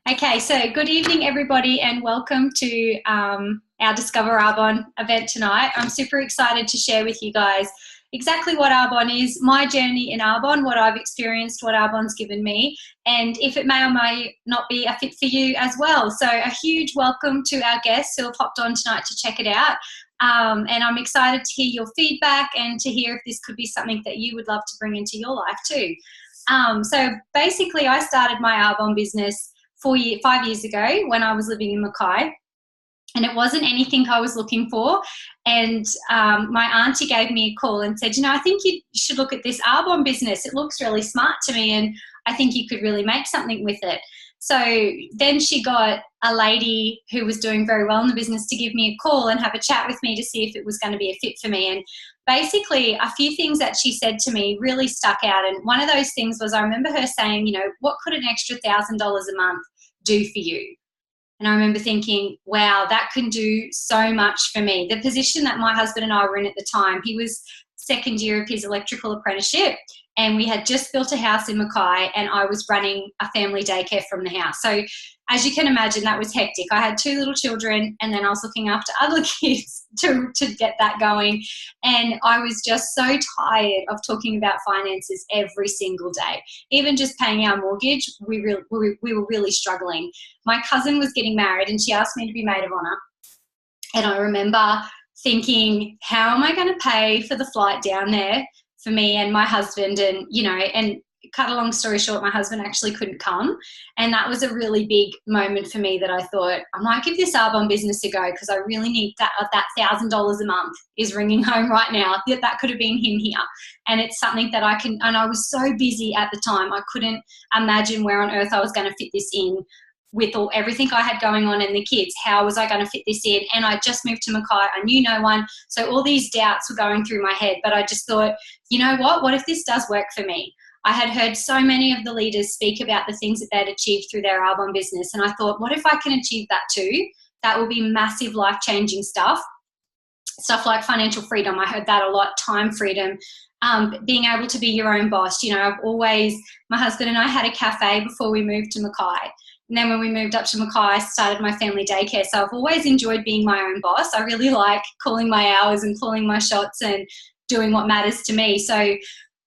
Okay, so good evening, everybody, and welcome to our Discover Arbonne event tonight. I'm super excited to share with you guys exactly what Arbonne is, my journey in Arbonne, what I've experienced, what Arbonne's given me, and if it may or may not be a fit for you as well. So a huge welcome to our guests who have popped on tonight to check it out. And I'm excited to hear your feedback and to hear if this could be something that you would love to bring into your life too. So basically, I started my Arbonne business 5 years ago when I was living in Mackay, and it wasn't anything I was looking for. And my auntie gave me a call and said, I think you should look at this Arbonne business. It looks really smart to me, and I think you could really make something with it. So then she got a lady who was doing very well in the business to give me a call and have a chat with me to see if it was going to be a fit for me. And basically, a few things that she said to me really stuck out. And one of those things was, I remember her saying, what could an extra $1,000 a month do for you? And I remember thinking, wow, that can do so much for me. The position that my husband and I were in at the time, he was second year of his electrical apprenticeship, and we had just built a house in Mackay, and I was running a family daycare from the house. So as you can imagine, that was hectic. I had 2 little children, and then I was looking after other kids to get that going. And I was just so tired of talking about finances every single day. Even just paying our mortgage, we were really struggling. My cousin was getting married, and she asked me to be maid of honour. And I remember thinking, how am I going to pay for the flight down there for me and my husband? And, and cut a long story short, my husband actually couldn't come. And that was a really big moment for me that I thought, I might give this Arbonne business a go, because I really need that $1,000 a month is ringing home right now. That could have been him here. And it's something that I can, and I was so busy at the time, I couldn't imagine where on earth I was going to fit this in with everything I had going on and the kids. How was I going to fit this in? And I just moved to Mackay. I knew no one. So all these doubts were going through my head. But I just thought, you know what? What if this does work for me? I had heard so many of the leaders speak about the things that they'd achieved through their Arbonne business. And I thought, what if I can achieve that too? That will be massive life-changing stuff. Stuff like financial freedom. I heard that a lot. Time freedom. Being able to be your own boss. My husband and I had a cafe before we moved to Mackay. And then when we moved up to Mackay, I started my family daycare. So I've always enjoyed being my own boss. I really like calling my hours and calling my shots and doing what matters to me. So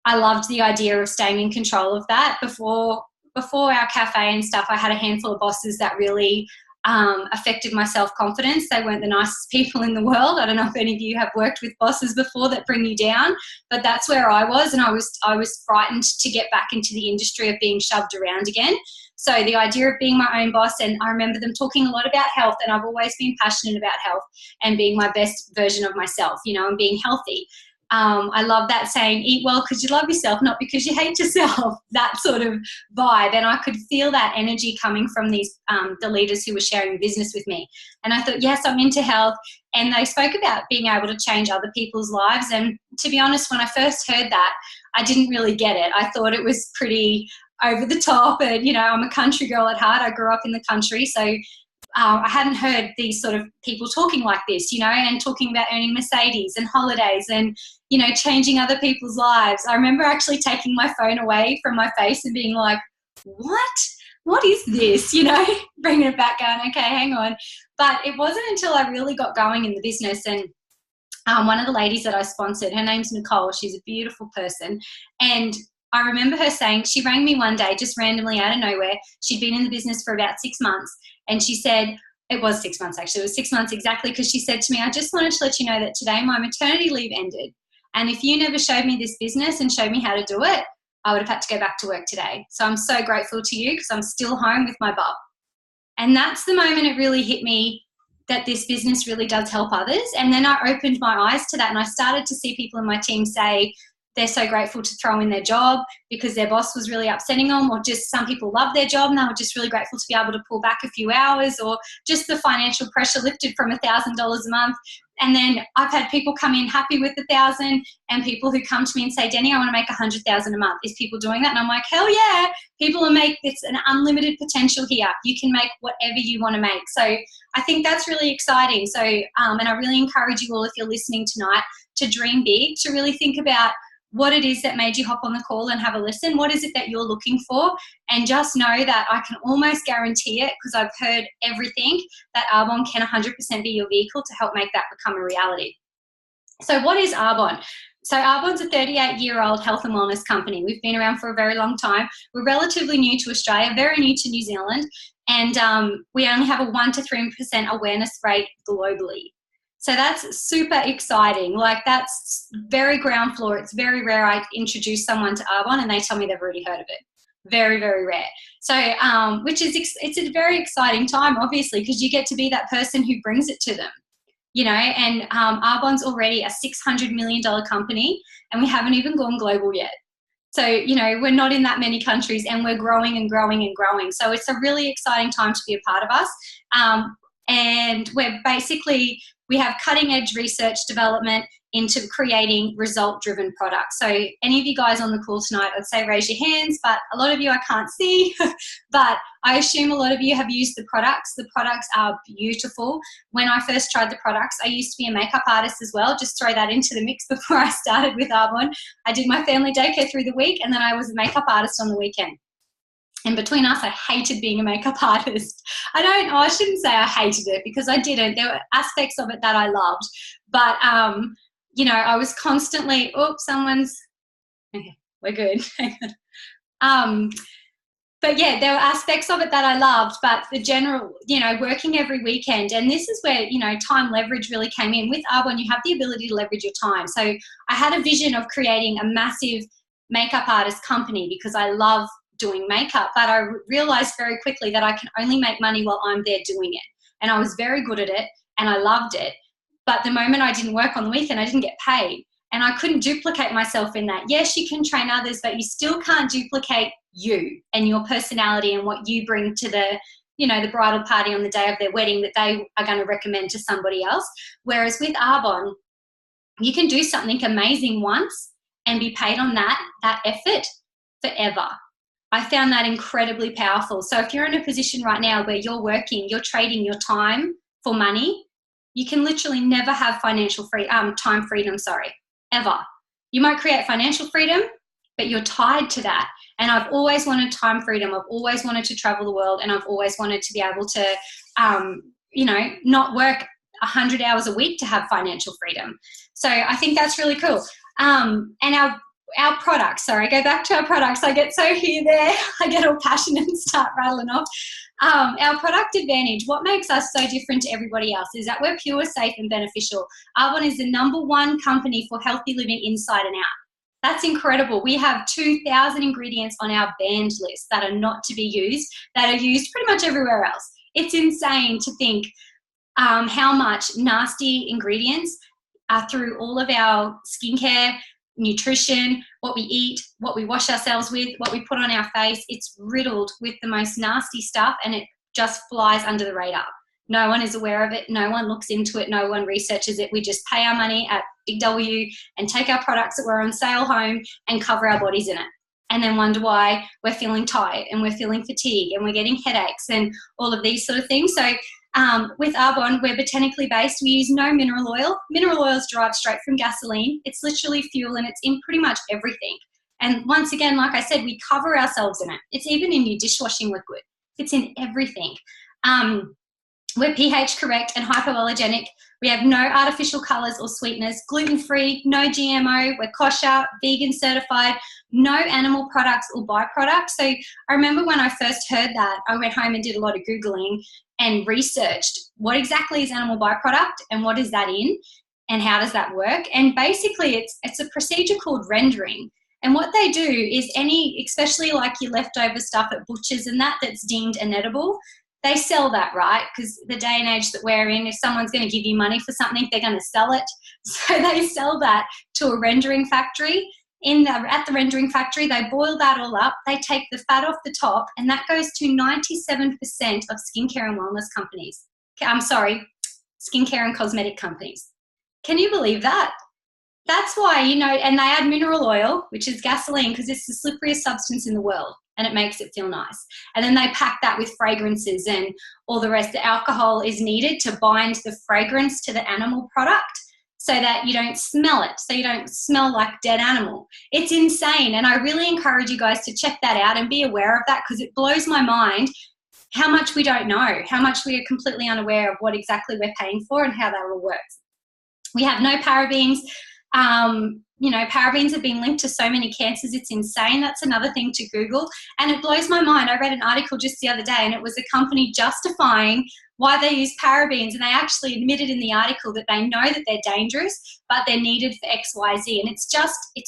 I loved the idea of staying in control of that. Before our cafe and stuff, I had a handful of bosses that really affected my self-confidence. They weren't the nicest people in the world. I don't know if any of you have worked with bosses before that bring you down, but that's where I was, and I was frightened to get back into the industry of being shoved around again. So the idea of being my own boss, and I remember them talking a lot about health, and I've always been passionate about health and being my best version of myself, and being healthy. I love that saying, eat well because you love yourself, not because you hate yourself, that sort of vibe. And I could feel that energy coming from these the leaders who were sharing business with me. And I thought, yes, I'm into health. And they spoke about being able to change other people's lives. And to be honest, when I first heard that, I didn't really get it. I thought it was pretty over the top. And, I'm a country girl at heart. I grew up in the country. So I hadn't heard these sort of people talking like this, and talking about earning Mercedes and holidays and, changing other people's lives. I remember actually taking my phone away from my face and being like, what is this? Bringing it back, going, okay, hang on. But it wasn't until I really got going in the business, and one of the ladies that I sponsored, her name's Nicole. She's a beautiful person. And I remember her saying, she rang me one day just randomly out of nowhere. She'd been in the business for about 6 months. And she said, it was 6 months actually, it was 6 months exactly, because she said to me, I just wanted to let you know that today my maternity leave ended. And if you never showed me this business and showed me how to do it, I would have had to go back to work today. So I'm so grateful to you, because I'm still home with my bub. And that's the moment it really hit me that this business really does help others. And then I opened my eyes to that, and I started to see people in my team say, they're so grateful to throw in their job because their boss was really upsetting them, or just some people love their job and they were just really grateful to be able to pull back a few hours, or just the financial pressure lifted from $1,000 a month. And then I've had people come in happy with 1,000, and people who come to me and say, Dannii, I want to make 100,000 a month. Is people doing that? And I'm like, hell yeah, people are it's an unlimited potential here. You can make whatever you want to make. So I think that's really exciting. So, and I really encourage you all, if you're listening tonight, to dream big, to really think about what it is that made you hop on the call and have a listen. What is it that you're looking for? And just know that I can almost guarantee it, because I've heard everything, that Arbonne can 100% be your vehicle to help make that become a reality. So what is Arbonne? So Arbonne's a 38-year-old health and wellness company. We've been around for a very long time. We're relatively new to Australia, very new to New Zealand, and we only have a 1 to 3% awareness rate globally. So that's super exciting. Like, that's very ground floor. It's very rare I introduce someone to Arbonne and they tell me they've already heard of it. Very, very rare. So, it's a very exciting time, obviously, because you get to be that person who brings it to them, you know, and Arbonne's already a $600 million company and we haven't even gone global yet. So, you know, we're not in that many countries and we're growing and growing and growing. So it's a really exciting time to be a part of us. And we have cutting edge research development into creating result-driven products. So any of you guys on the call tonight, I'd say raise your hands, but a lot of you I can't see, but I assume a lot of you have used the products. The products are beautiful. When I first tried the products, I used to be a makeup artist as well. Just throw that into the mix before I started with Arbonne. I did my family daycare through the week and then I was a makeup artist on the weekend. And between us, I hated being a makeup artist. I shouldn't say I hated it, because I didn't. There were aspects of it that I loved. But, you know, I was constantly, okay, we're good. But yeah, there were aspects of it that I loved, but the general, you know, working every weekend, and this is where, you know, time leverage really came in. With Arbonne, you have the ability to leverage your time. So I had a vision of creating a massive makeup artist company because I love doing makeup, but I realized very quickly that I can only make money while I'm there doing it. And I was very good at it and I loved it. But the moment I didn't work on the weekend, I didn't get paid. And I couldn't duplicate myself in that. Yes, you can train others, but you still can't duplicate you and your personality and what you bring to the, you know, the bridal party on the day of their wedding that they are going to recommend to somebody else. Whereas with Arbonne, you can do something amazing once and be paid on that effort forever. I found that incredibly powerful. So if you're in a position right now where you're working, you're trading your time for money, you can literally never have time freedom, ever. You might create financial freedom, but you're tied to that. And I've always wanted time freedom. I've always wanted to travel the world, and I've always wanted to be able to, you know, not work 100 hours a week to have financial freedom. So I think that's really cool. And our products, go back to our products. I get so here there, I get all passionate and start rattling off. Our product advantage, what makes us so different to everybody else is that we're pure, safe and beneficial. Arbonne is the #1 company for healthy living inside and out. That's incredible. We have 2,000 ingredients on our banned list that are not to be used, that are used pretty much everywhere else. It's insane to think how much nasty ingredients are through all of our skincare, nutrition, what we eat, what we wash ourselves with, what we put on our face. It's riddled with the most nasty stuff and it just flies under the radar. No one is aware of it. No one looks into it. No one researches it. We just pay our money at Big W and take our products that were on sale home and cover our bodies in it. And then wonder why we're feeling tired and we're feeling fatigue and we're getting headaches and all of these sort of things. So with Arbonne, we're botanically based. We use no mineral oil. Mineral oil is derived straight from gasoline. It's literally fuel and it's in pretty much everything. And once again, like I said, we cover ourselves in it. It's even in your dishwashing liquid. It's in everything. We're pH correct and hypoallergenic. We have no artificial colours or sweeteners, gluten-free, no GMO, we're kosher, vegan certified, no animal products or byproducts. So I remember when I first heard that, I went home and did a lot of Googling and researched what exactly is animal byproduct and what is that in and how does that work. And basically it's a procedure called rendering. And what they do is especially like your leftover stuff at butchers and that's deemed inedible, they sell that, right? Because the day and age that we're in, if someone's going to give you money for something, they're going to sell it. So they sell that to a rendering factory. At the rendering factory, they boil that all up. They take the fat off the top, and that goes to 97% of skincare and wellness companies. Skincare and cosmetic companies. Can you believe that? That's why, and they add mineral oil, which is gasoline, because it's the slipperiest substance in the world. And it makes it feel nice. And then they pack that with fragrances and all the rest. The alcohol is needed to bind the fragrance to the animal product. So so that you don't smell it, so you don't smell like dead animal. It's insane, and I really encourage you guys to check that out and be aware of that, because it blows my mind how much we don't know, how much we are completely unaware of what exactly we're paying for and how that all works. We have no parabens. You know, parabens have been linked to so many cancers. It's insane. That's another thing to Google. And it blows my mind. I read an article just the other day, and it was a company justifying why they use parabens. And they actually admitted in the article that they know that they're dangerous, but they're needed for X, Y, Z. And it's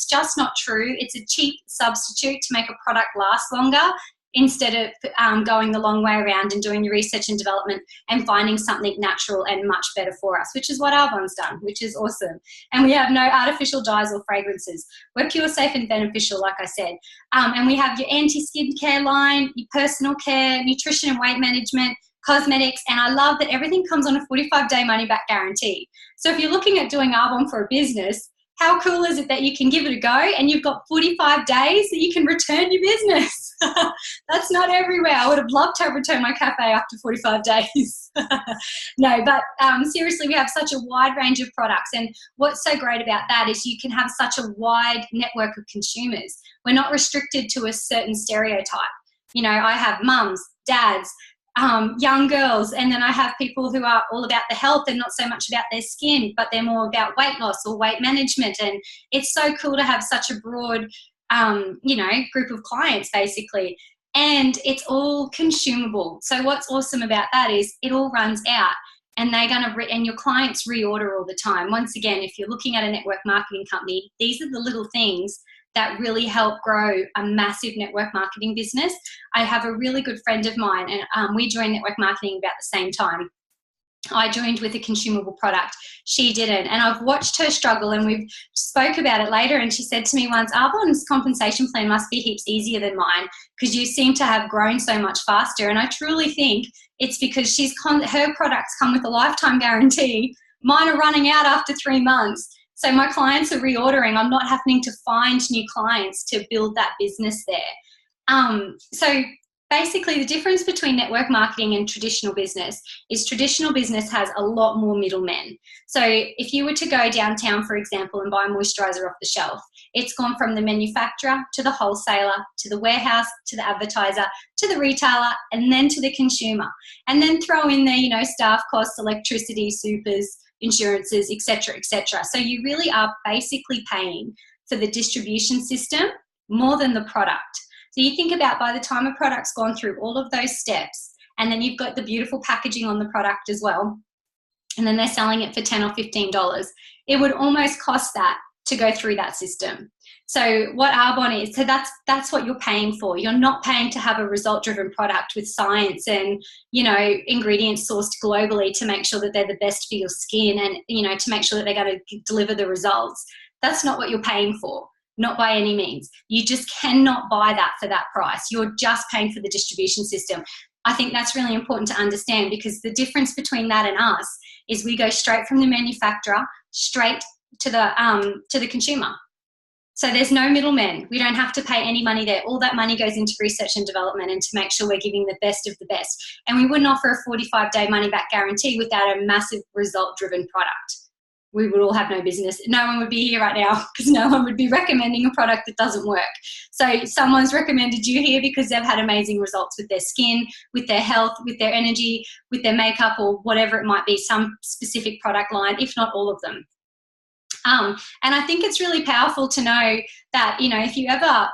just not true. It's a cheap substitute to make a product last longer, instead of going the long way around and doing the research and development and finding something natural and much better for us, which is what Arbonne's done, which is awesome. And we have no artificial dyes or fragrances. We're pure, safe and beneficial, like I said. And we have your anti-skincare line, your personal care, nutrition and weight management, cosmetics, and I love that everything comes on a 45-day money-back guarantee. So if you're looking at doing Arbonne for a business, how cool is it that you can give it a go and you've got 45 days that you can return your business? That's not everywhere. I would have loved to have returned my cafe after 45 days. No, but seriously, we have such a wide range of products, and what's so great about that is you can have such a wide network of consumers. We're not restricted to a certain stereotype. You know, I have mums, dads, young girls, and then I have people who are all about the health and not so much about their skin, but they're more about weight loss or weight management. And it's so cool to have such a broad, you know, group of clients basically. And it's all consumable. So what's awesome about that is it all runs out, and they're going to, and your clients reorder all the time. Once again, if you're looking at a network marketing company, these are the little things that really help grow a massive network marketing business. I have a really good friend of mine, and we joined network marketing about the same time. I joined with a consumable product. She didn't. And I've watched her struggle, and we've spoke about it later. And she said to me once, Arbonne's compensation plan must be heaps easier than mine because you seem to have grown so much faster. And I truly think it's because her products come with a lifetime guarantee. Mine are running out after 3 months. So my clients are reordering. I'm not having to find new clients to build that business there. So basically the difference between network marketing and traditional business is traditional business has a lot more middlemen. So if you were to go downtown, for example, and buy moisturizer off the shelf, it's gone from the manufacturer to the wholesaler, to the warehouse, to the advertiser, to the retailer, and then to the consumer. And then throw in there, you know, staff costs, electricity, supers, insurances, etc., etc. So you really are basically paying for the distribution system more than the product. So you think about by the time a product's gone through all of those steps, and then you've got the beautiful packaging on the product as well, and then they're selling it for $10 or $15, it would almost cost that to go through that system. So what Arbonne is, so that's what you're paying for. You're not paying to have a result-driven product with science and, you know, ingredients sourced globally to make sure that they're the best for your skin and, you know, to make sure that they're going to deliver the results. That's not what you're paying for, not by any means. You just cannot buy that for that price. You're just paying for the distribution system. I think that's really important to understand, because the difference between that and us is we go straight from the manufacturer straight to the consumer. So there's no middlemen. We don't have to pay any money there. All that money goes into research and development and to make sure we're giving the best of the best. And we wouldn't offer a 45-day money-back guarantee without a massive result-driven product. We would all have no business. No one would be here right now because no one would be recommending a product that doesn't work. So someone's recommended you here because they've had amazing results with their skin, with their health, with their energy, with their makeup, or whatever it might be, some specific product line, if not all of them. And I think it's really powerful to know that, you know, if you ever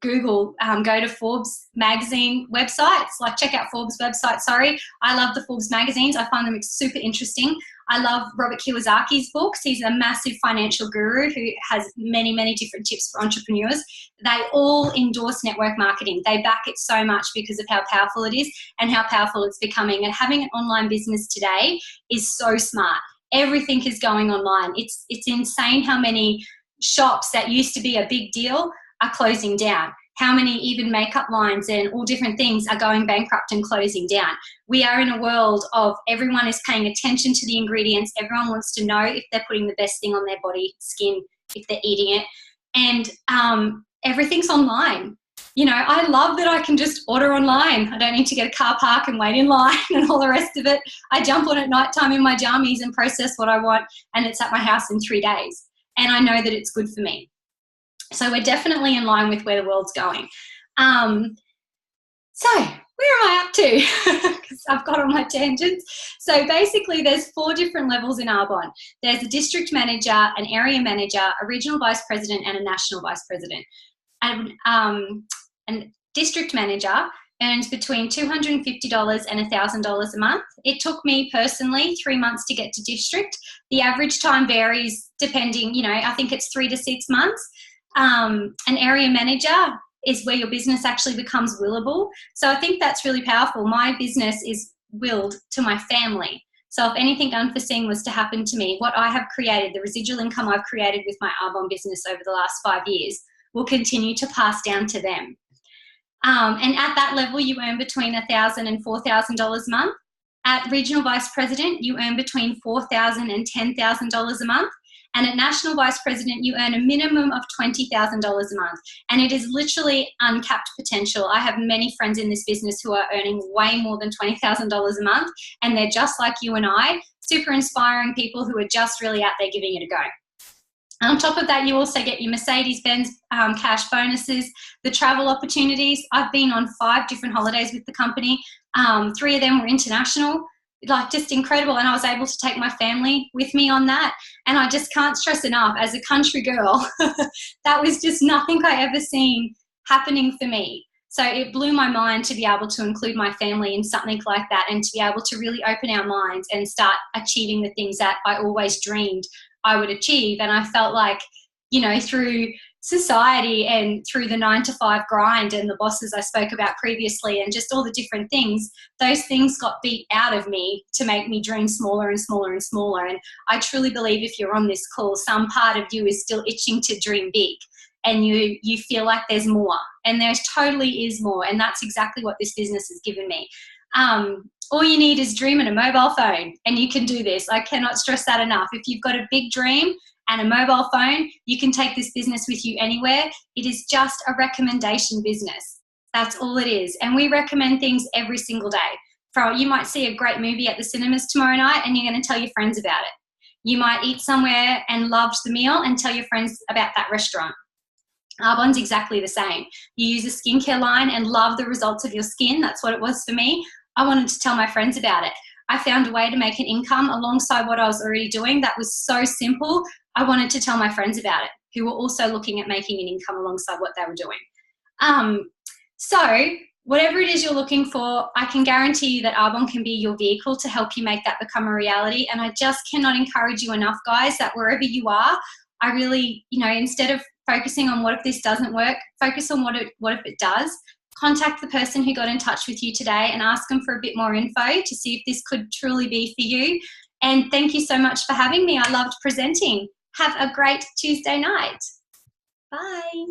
Google, go to Forbes magazine websites, like check out Forbes website, sorry. I love the Forbes magazines. I find them super interesting. I love Robert Kiyosaki's books. He's a massive financial guru who has many, many different tips for entrepreneurs. They all endorse network marketing. They back it so much because of how powerful it is and how powerful it's becoming. And having an online business today is so smart. Everything is going online. It's insane how many shops that used to be a big deal are closing down. How many even makeup lines and all different things are going bankrupt and closing down. We are in a world of everyone is paying attention to the ingredients. Everyone wants to know if they're putting the best thing on their body, skin, if they're eating it. And everything's online. you know, I love that I can just order online. I don't need to get a car park and wait in line and all the rest of it. I jump on at night time in my jammies and process what I want, and it's at my house in 3 days. And I know that it's good for me. So we're definitely in line with where the world's going. So where am I up to? Because I've got on my tangents. So basically there's 4 different levels in Arbonne. There's a district manager, an area manager, a regional vice president, and a national vice president. And district manager earns between $250 and $1,000 a month. It took me personally 3 months to get to district. The average time varies depending, you know, I think it's 3 to 6 months. An area manager is where your business actually becomes willable. So I think that's really powerful. My business is willed to my family. So if anything unforeseen was to happen to me, what I have created, the residual income I've created with my Arbonne business over the last 5 years will continue to pass down to them. And at that level, you earn between $1,000 and $4,000 a month. At regional vice president, you earn between $4,000 and $10,000 a month. And at national vice president, you earn a minimum of $20,000 a month. And it is literally uncapped potential. I have many friends in this business who are earning way more than $20,000 a month. And they're just like you and I, super inspiring people who are just really out there giving it a go. And on top of that, you also get your Mercedes-Benz cash bonuses, the travel opportunities. I've been on 5 different holidays with the company. 3 of them were international, like just incredible. And I was able to take my family with me on that. And I just can't stress enough, as a country girl, that was just nothing I ever seen happening for me. So it blew my mind to be able to include my family in something like that, and to be able to really open our minds and start achieving the things that I always dreamed I would achieve. And I felt like, you know, through society and through the 9-to-5 grind and the bosses I spoke about previously and just all the different things, those things got beat out of me to make me dream smaller and smaller and smaller. And I truly believe if you're on this call, some part of you is still itching to dream big, and you feel like there's more, and there totally is more. And that's exactly what this business has given me. All you need is dream and a mobile phone, and you can do this. I cannot stress that enough. If you've got a big dream and a mobile phone, you can take this business with you anywhere. It is just a recommendation business. That's all it is. And we recommend things every single day. You might see a great movie at the cinemas tomorrow night, and you're going to tell your friends about it. You might eat somewhere and loved the meal and tell your friends about that restaurant. Arbonne's exactly the same. You use a skincare line and love the results of your skin. That's what it was for me. I wanted to tell my friends about it. I found a way to make an income alongside what I was already doing that was so simple. I wanted to tell my friends about it, who were also looking at making an income alongside what they were doing. So whatever it is you're looking for, I can guarantee you that Arbonne can be your vehicle to help you make that become a reality. And I just cannot encourage you enough, guys, that wherever you are, I really, you know, instead of focusing on what if this doesn't work, focus on what if it does. Contact the person who got in touch with you today and ask them for a bit more info to see if this could truly be for you. And thank you so much for having me. I loved presenting. Have a great Tuesday night. Bye.